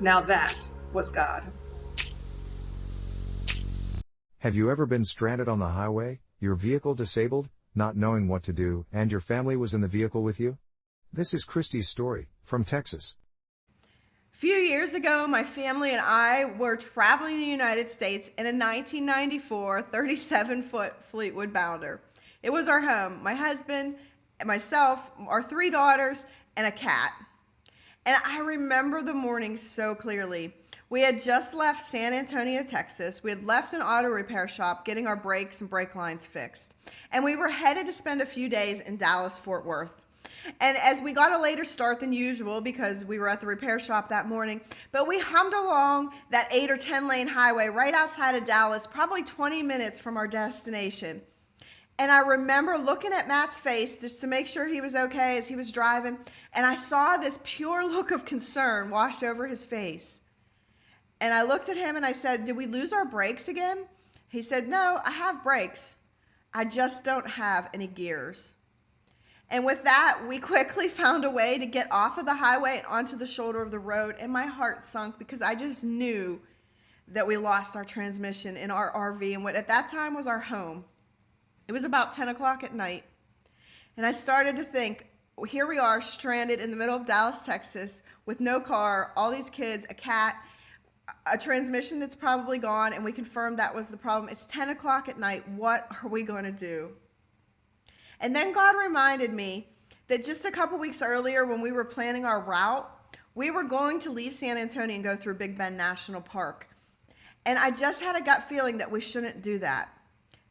Now that was God. Have you ever been stranded on the highway, your vehicle disabled, not knowing what to do, and your family was in the vehicle with you? This is Christie's story, from Texas. A few years ago, my family and I were traveling the United States in a 1994 37-foot Fleetwood Bounder. It was our home, my husband, myself, our 3 daughters, and a cat. And I remember the morning so clearly. We had just left San Antonio, Texas. We had left an auto repair shop getting our brakes and brake lines fixed. And we were headed to spend a few days in Dallas, Fort Worth. And as we got a later start than usual because we were at the repair shop that morning, but we hummed along that 8 or 10 lane highway right outside of Dallas, probably 20 minutes from our destination. And I remember looking at Matt's face just to make sure he was okay as he was driving. And I saw this pure look of concern wash over his face. And I looked at him and I said, "Did we lose our brakes again?" He said, "No, I have brakes. I just don't have any gears." And with that, we quickly found a way to get off of the highway and onto the shoulder of the road. And my heart sunk because I just knew that we lost our transmission in our RV and what at that time was our home. It was about 10 o'clock at night. And I started to think, here we are stranded in the middle of Dallas, Texas with no car, all these kids, a cat, a transmission that's probably gone, and we confirmed that was the problem. It's 10 o'clock at night. What are we going to do? And then God reminded me that just a couple weeks earlier when we were planning our route, we were going to leave San Antonio and go through Big Bend National Park. And I just had a gut feeling that we shouldn't do that.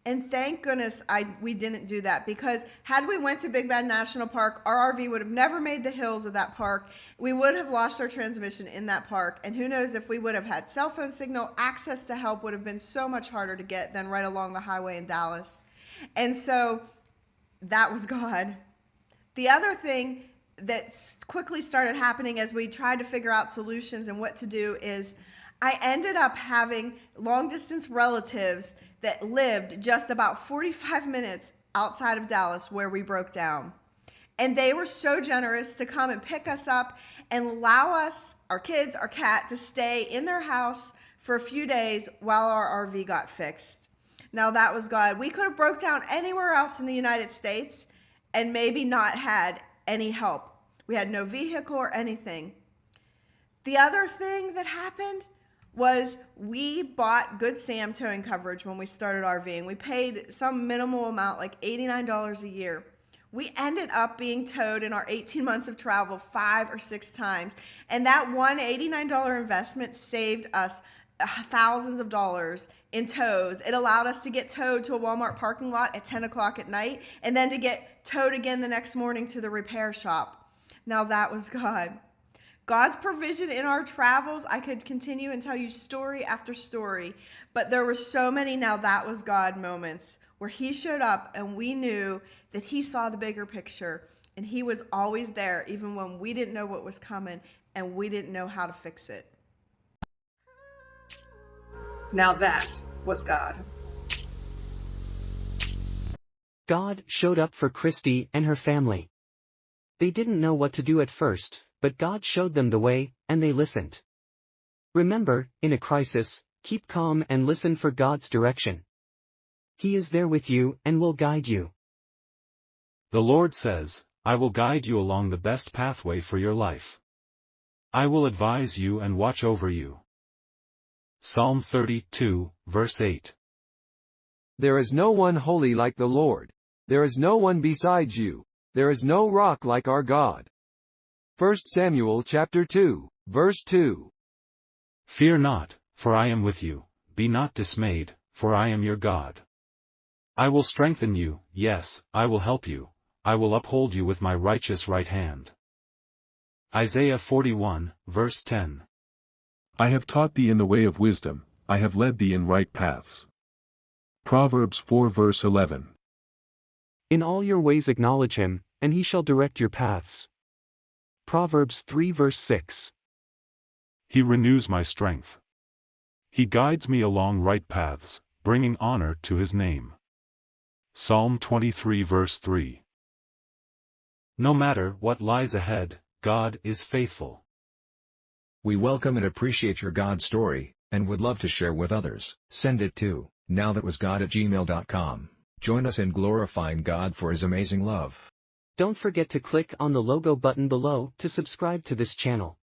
And thank goodness we didn't do that, because had we went to Big Bend National Park, our RV would have never made the hills of that park. We would have lost our transmission in that park. And who knows if we would have had cell phone signal, access to help would have been so much harder to get than right along the highway in Dallas. And so that was God. The other thing that quickly started happening as we tried to figure out solutions and what to do is I ended up having long distance relatives that lived just about 45 minutes outside of Dallas where we broke down. And they were so generous to come and pick us up and allow us, our kids, our cat, to stay in their house for a few days while our RV got fixed. Now that was God. We could have broke down anywhere else in the United States and maybe not had any help. We had no vehicle or anything. The other thing that happened was we bought Good Sam towing coverage when we started RVing. We paid some minimal amount, like $89 a year. We ended up being towed in our 18 months of travel 5 or 6 times. And that one $89 investment saved us thousands of dollars in tows. It allowed us to get towed to a Walmart parking lot at 10 o'clock at night and then to get towed again the next morning to the repair shop. Now that was God. God's provision in our travels, I could continue and tell you story after story, but there were so many now that was God moments where he showed up and we knew that he saw the bigger picture and he was always there even when we didn't know what was coming and we didn't know how to fix it. Now that was God. God showed up for Christie and her family. They didn't know what to do at first, but God showed them the way, and they listened. Remember, in a crisis, keep calm and listen for God's direction. He is there with you and will guide you. The Lord says, "I will guide you along the best pathway for your life. I will advise you and watch over you." Psalm 32, verse 8. There is no one holy like the Lord. There is no one besides you. There is no rock like our God. 1 Samuel chapter 2, verse 2. Fear not, for I am with you. Be not dismayed, for I am your God. I will strengthen you, yes, I will help you. I will uphold you with my righteous right hand. Isaiah 41, verse 10. I have taught thee in the way of wisdom, I have led thee in right paths. Proverbs 4 verse 11. In all your ways acknowledge him, and he shall direct your paths. Proverbs 3 verse 6. He renews my strength. He guides me along right paths, bringing honor to his name. Psalm 23 verse 3. No matter what lies ahead, God is faithful. We welcome and appreciate your God story, and would love to share with others. Send it to nowthatwasgod@gmail.com. Join us in glorifying God for His amazing love. Don't forget to click on the logo button below to subscribe to this channel.